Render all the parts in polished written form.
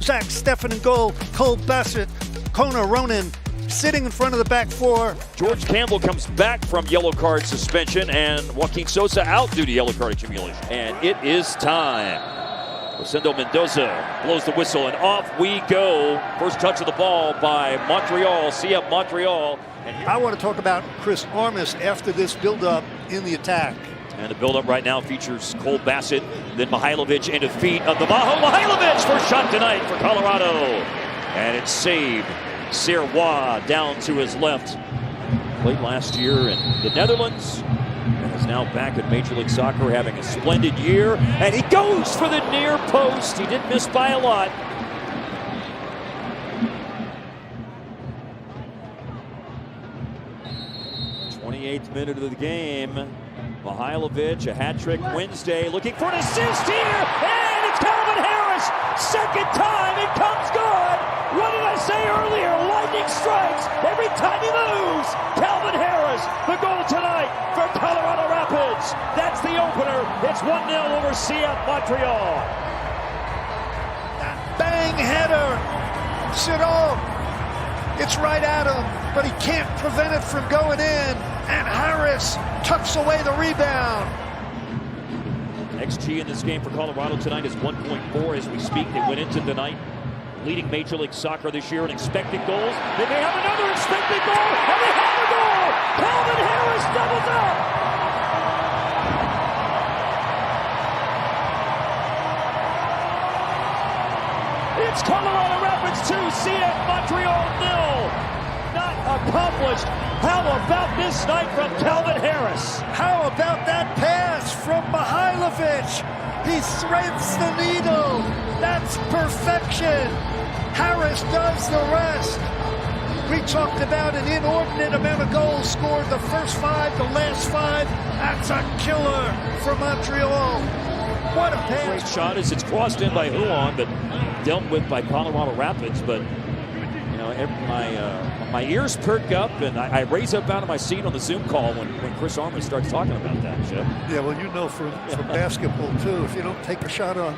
Zach Steffen in goal. Cole Bassett, Kona Ronan sitting in front of the back four. George Campbell comes back from yellow card suspension, and Joaquin Sosa out due to yellow card accumulation. And it is time. Rosendo Mendoza blows the whistle, and off we go. First touch of the ball by Montreal. See up Montreal. I want to talk about Chris Armas after this build-up in the attack. And the build-up right now features Cole Bassett, then Mihailovic into feet of the Bajo. Mihailovic, first shot tonight for Colorado. And it's saved. Sirois down to his left. Played last year in the Netherlands and is now back in Major League Soccer, having a splendid year. And he goes for the near post. He didn't miss by a lot. '28th minute of the game. Mihailovic, a hat trick Wednesday, looking for an assist here, and it's Calvin Harris. Second time, it comes good. What did I say earlier? Lightning strikes every time he moves. Calvin Harris, the goal tonight for Colorado Rapids. That's the opener. It's 1-0 over CF Montreal. That bang header. Cyril, it's right at him, but he can't prevent it from going in. And Harris tucks away the rebound. XG in this game for Colorado tonight is 1.4 as we speak. They went into tonight leading Major League Soccer this year in expected goals. They may have another expected goal, and they have a goal! Calvin Harris doubles up! It's Colorado Rapids 2, CF Montreal 0. Not accomplished. How about this night from Calvin Harris? How about that pass from Mihailovic? He threads the needle. That's perfection. Harris does the rest. We talked about an inordinate amount of goals scored, the first 5, the last 5. That's a killer for Montreal. What a pass. Great shot as it's crossed in by Huon, but dealt with by Colorado Rapids. But you know, my ears perk up, and I raise up out of my seat on the Zoom call when Chris Armas starts talking about that, Jeff. Yeah, well, you know from basketball, too, if you don't take a shot on.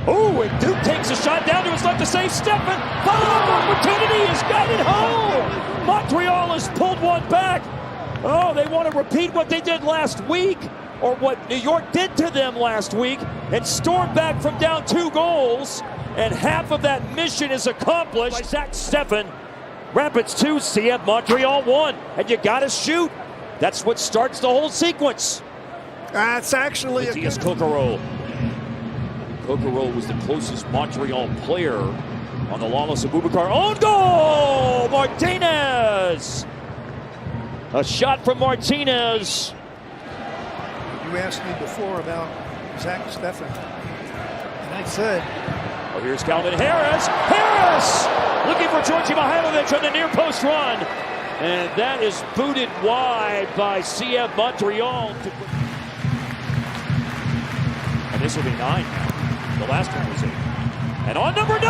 Oh, and Duke takes a shot down to his left to save Steffen. Follow-up opportunity is guided home. Montreal has pulled one back. Oh, they want to repeat what they did last week, or what New York did to them last week, and storm back from down 2 goals. And half of that mission is accomplished by Zach Steffen. Rapids 2, CF Montreal 1. And you got to shoot. That's what starts the whole sequence. That's actually Matthias Kokoro. Kokoro was the closest Montreal player on the Lawless Abubakar own goal. Martinez. A shot from Martinez. You asked me before about Zach Steffen, and I said, oh, here's Calvin Harris. Harris looking for Georgi Mihailovic on the near post run. And that is booted wide by CF Montreal. And this will be 9 now. The last one was 8. And on number 9,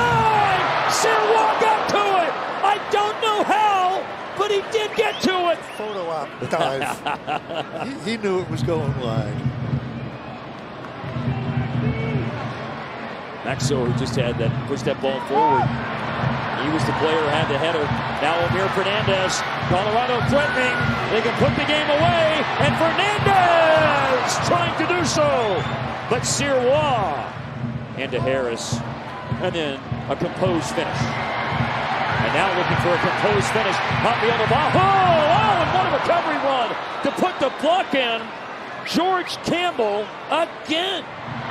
Sirois got to it. I don't know how, but he did get to it. Photo op dive. he knew it was going wide. Maxo, who just had that, pushed that ball forward. He was the player who had the header. Now Amir Fernandez, Colorado threatening. They can put the game away, and Fernandez trying to do so. But Sirois into Harris, and then a composed finish. And now looking for a composed finish. Montreal Bajo. Oh, and what a recovery run to put the block in. George Campbell again,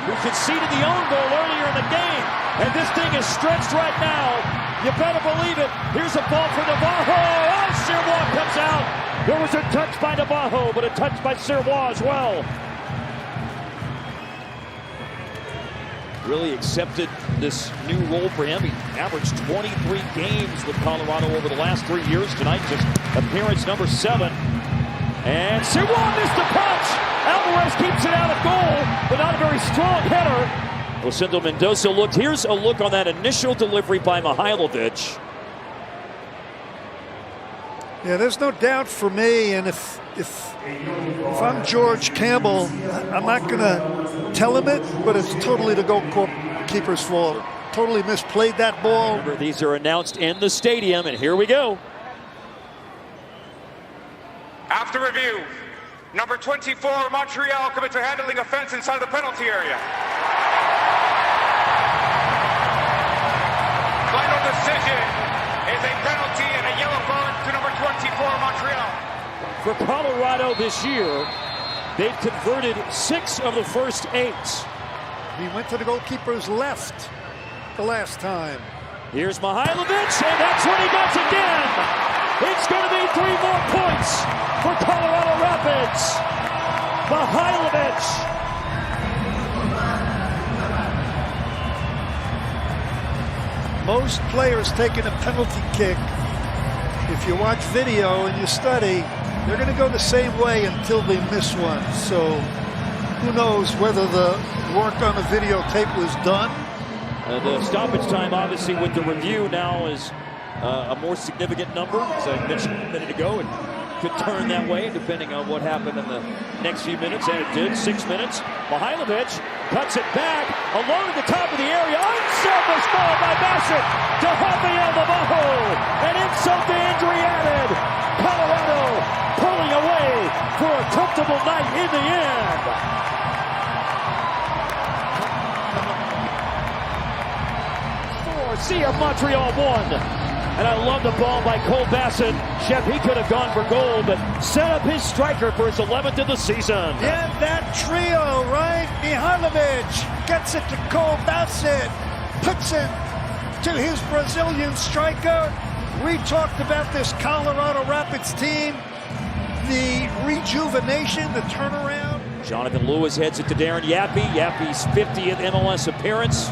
who conceded the own goal earlier in the game. And this thing is stretched right now. You better believe it. Here's a ball for Navajo. Oh, Sirois comes out. There was a touch by Navajo, but a touch by Sirois as well. Really accepted this new role for him. He averaged 23 games with Colorado over the last 3 years. Tonight, just appearance number 7. And Sirois missed the punch. Alvarez keeps it out of goal, but not a very strong header. Rosendo Mendoza looked. Here's a look on that initial delivery by Mihailovic. Yeah, there's no doubt for me, and if I'm George Campbell, I'm not going to tell him it, but it's totally the goalkeeper's fault. totally misplayed that ball. Remember, these are announced in the stadium, and here we go. After review, number 24, Montreal, commits a handling offense inside the penalty area. Final decision is a penalty and a yellow card to number 24, Montreal. For Colorado this year, they've converted 6 of the first 8. He went to the goalkeeper's left the last time. Here's Mihailovic, and that's what he does again. It's going to be 3 more points for Colorado Rapids. Mihailovic. Most players taking a penalty kick, if you watch video and you study, they're going to go the same way until they miss one. So who knows whether the work on the videotape was done. The stoppage time, obviously, with the review now is a more significant number, as I mentioned a minute ago. It could turn that way depending on what happened in the next few minutes, and it did. 6 minutes. Mihailovic cuts it back along the top of the area. Unselfish ball by Bassett to Rafael Navarro, and insult to injury added. Colorado pulling away for a comfortable night in the end. See if Montreal won. And I love the ball by Cole Bassett. Shep, he could have gone for goal, but set up his striker for his 11th of the season. Yeah, that trio, right? Mihailovic gets it to Cole Bassett, puts it to his Brazilian striker. We talked about this Colorado Rapids team, the rejuvenation, the turnaround. Jonathan Lewis heads it to Darren Yappy. Yappy's 50th MLS appearance.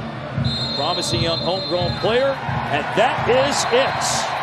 Promising young homegrown player, and that is it.